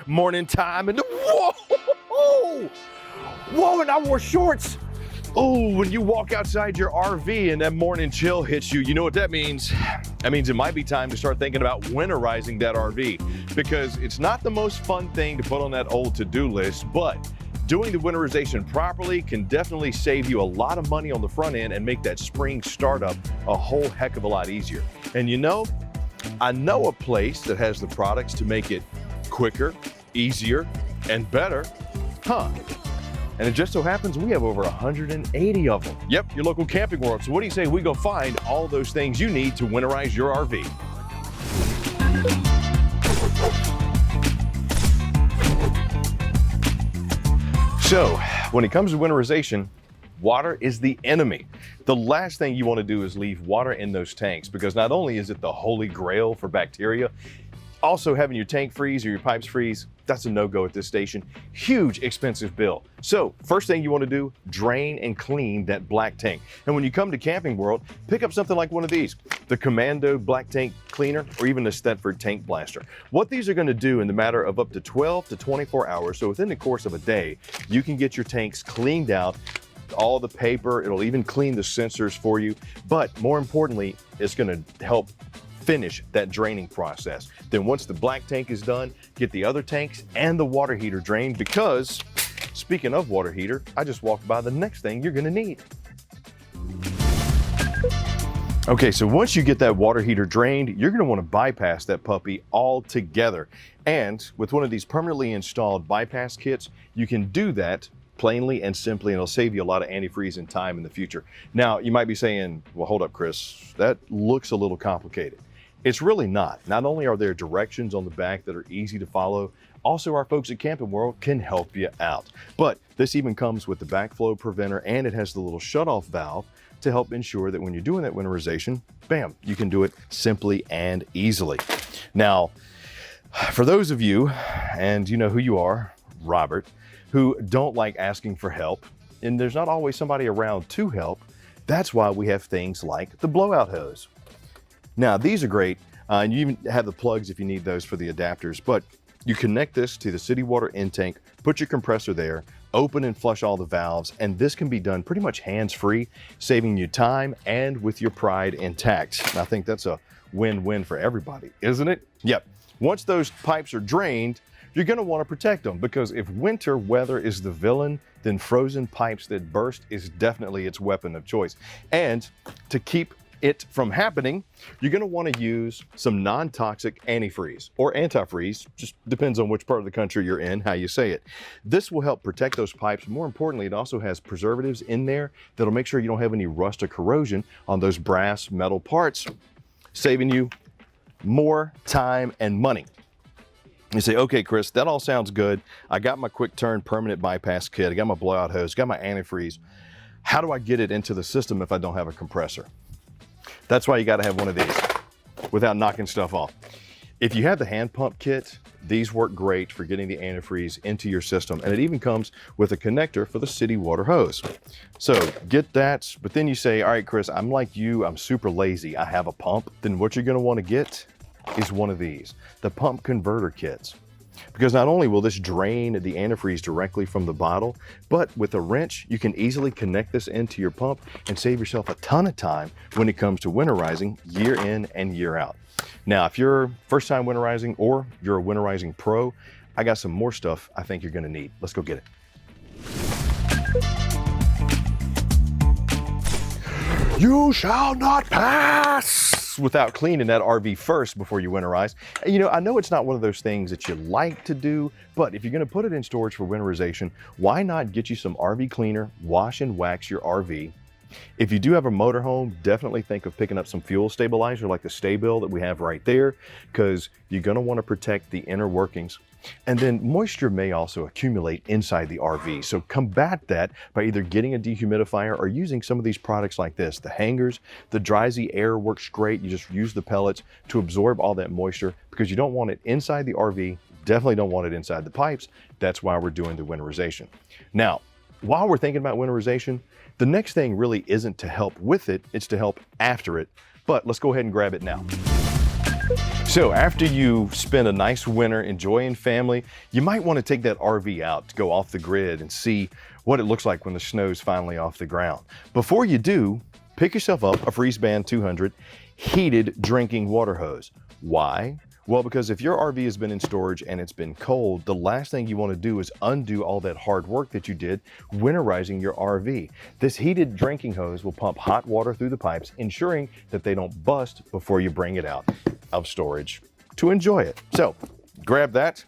Morning time and whoa, and I wore shorts. Oh, when you walk outside your RV and that morning chill hits you, you know what that means? That means it might be time to start thinking about winterizing that RV, because it's not the most fun thing to put on that old to-do list, but doing the winterization properly can definitely save you a lot of money on the front end and make that spring startup a whole heck of a lot easier. And you know, I know a place that has the products to make it quicker, easier, and better, And it just so happens we have over 180 of them. Yep, your local Camping World. So what do you say we go find all those things you need to winterize your RV? So when it comes to winterization, water is the enemy. The last thing you want to do is leave water in those tanks, because not only is it the holy grail for bacteria, also having your tank freeze or your pipes freeze, that's a no-go at this station. Huge expensive bill. So first thing you want to do, drain and clean that black tank. And when you come to Camping World, pick up something like one of these, the Commando black tank cleaner, or even the Stedford tank blaster. What these are going to do in the matter of up to 12 to 24 hours, so within the course of a day, you can get your tanks cleaned out, all the paper, it'll even clean the sensors for you. But more importantly, it's going to help finish that draining process. Then once the black tank is done, get the other tanks and the water heater drained, because speaking of water heater, I just walked by the next thing you're gonna need. Okay, so once you get that water heater drained, you're gonna wanna bypass that puppy altogether. And with one of these permanently installed bypass kits, you can do that plainly and simply, and it'll save you a lot of antifreeze and time in the future. Now, you might be saying, well, hold up, Chris, that looks a little complicated. It's really not. Not only are there directions on the back that are easy to follow, also our folks at Camping World can help you out. But this even comes with the backflow preventer, and it has the little shutoff valve to help ensure that when you're doing that winterization, bam, you can do it simply and easily. Now, for those of you, and you know who you are, Robert, who don't like asking for help, and there's not always somebody around to help, that's why we have things like the blowout hose. Now, these are great, and you even have the plugs if you need those for the adapters, but you connect this to the city water intake, put your compressor there, open and flush all the valves, and this can be done pretty much hands-free, saving you time and with your pride intact. And I think that's a win-win for everybody, isn't it? Yep. Once those pipes are drained, you're gonna wanna protect them, because if winter weather is the villain, then frozen pipes that burst is definitely its weapon of choice. And to keep it from happening, you're gonna wanna use some non-toxic antifreeze or antifreeze, just depends on which part of the country you're in, how you say it. This will help protect those pipes. More importantly, it also has preservatives in there that'll make sure you don't have any rust or corrosion on those brass metal parts, saving you more time and money. You say, okay, Chris, that all sounds good. I got my quick turn permanent bypass kit, I got my blowout hose, got my antifreeze. How do I get it into the system if I don't have a compressor? That's why you gotta have one of these without knocking stuff off. If you have the hand pump kit, these work great for getting the antifreeze into your system. And it even comes with a connector for the city water hose. So get that, but then you say, all right, Chris, I'm like you, I'm super lazy, I have a pump. Then what you're gonna wanna get is one of these, the pump converter kits. Because not only will this drain the antifreeze directly from the bottle, but with a wrench, you can easily connect this into your pump and save yourself a ton of time when it comes to winterizing year in and year out. Now, if you're first time winterizing or you're a winterizing pro, I got some more stuff I think you're gonna need. Let's go get it. You shall not pass without cleaning that RV first before you winterize. You know, I know it's not one of those things that you like to do, but if you're gonna put it in storage for winterization, why not get you some RV cleaner, wash and wax your RV. If you do have a motorhome, definitely think of picking up some fuel stabilizer like the Sta-Bil that we have right there, because you're gonna wanna protect the inner workings. And then moisture may also accumulate inside the RV. So combat that by either getting a dehumidifier or using some of these products like this. The hangers, the Dry-Z Air works great. You just use the pellets to absorb all that moisture, because you don't want it inside the RV, definitely don't want it inside the pipes. That's why we're doing the winterization. Now, while we're thinking about winterization, the next thing really isn't to help with it, it's to help after it. But let's go ahead and grab it now. So after you spend a nice winter enjoying family, you might want to take that RV out to go off the grid and see what it looks like when the snow's finally off the ground. Before you do, pick yourself up a Freeze Band 200 heated drinking water hose. Why? Well, because if your RV has been in storage and it's been cold, the last thing you want to do is undo all that hard work that you did winterizing your RV. This heated drinking hose will pump hot water through the pipes, ensuring that they don't bust before you bring it out of storage to enjoy it. So grab that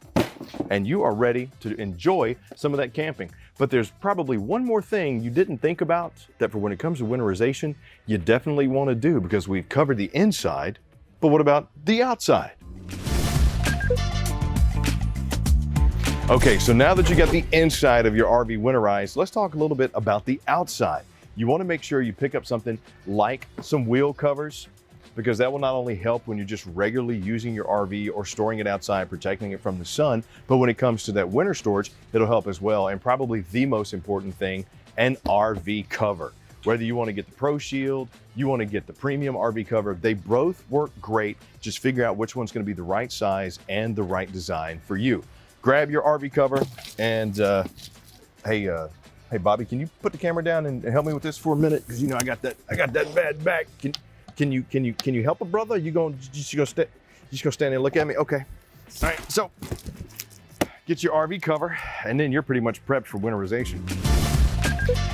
and you are ready to enjoy some of that camping. But there's probably one more thing you didn't think about that for when it comes to winterization, you definitely want to do, because we've covered the inside, but what about the outside? Okay, so now that you got the inside of your RV winterized, let's talk a little bit about the outside. You want to make sure you pick up something like some wheel covers, because that will not only help when you're just regularly using your RV or storing it outside, protecting it from the sun, but when it comes to that winter storage, it'll help as well. And probably the most important thing, an RV cover. Whether you want to get the Pro Shield, you want to get the premium RV cover, they both work great. Just figure out which one's going to be the right size and the right design for you. Grab your RV cover and hey Bobby, can you put the camera down and help me with this for a minute? Because you know I got that bad back. Can you help a brother? You just gonna stand there and look at me? Okay. All right. So get your RV cover, and then you're pretty much prepped for winterization.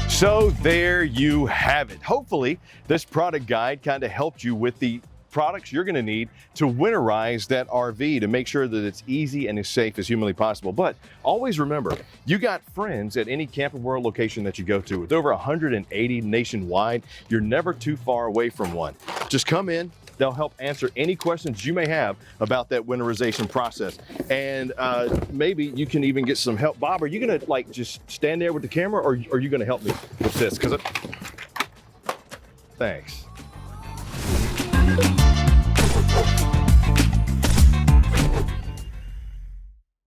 So there you have it. Hopefully this product guide kind of helped you with the products you're going to need to winterize that RV to make sure that it's easy and as safe as humanly possible. But always remember, you got friends at any Camping World location that you go to. With over 180 nationwide, you're never too far away from one. Just come in. They'll help answer any questions you may have about that winterization process. And maybe you can even get some help. Bob, are you gonna like just stand there with the camera, or are you gonna help me with this? Thanks.